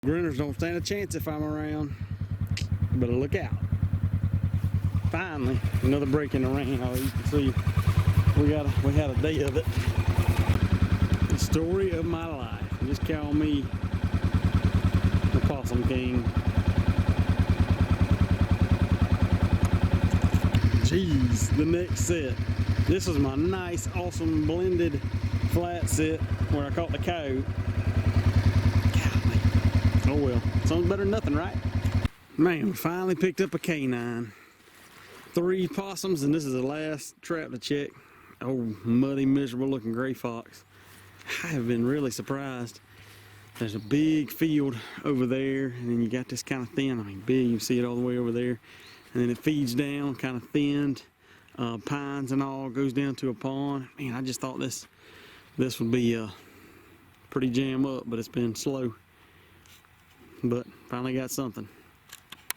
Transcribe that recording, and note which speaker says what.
Speaker 1: Grinners don't stand a chance if I'm around. Better look out. Finally, another break in the rain. Oh, you can see we had a day of it. The story of my life. Just call me the Possum King. Jeez, the next set. This was my nice, awesome blended flat set where I caught the coyote. Oh well, sounds better than nothing, right? Man, we finally picked up a canine. 3 possums, and this is the last trap to check. Oh, muddy, miserable looking gray fox. I have been really surprised. There's a big field over there, and then you got this kind of thin, I mean big, you see it all the way over there. And then it feeds down, kind of thinned, pines and all, goes down to a pond. Man, I just thought this would be pretty jam up, but it's been slow. But finally got something.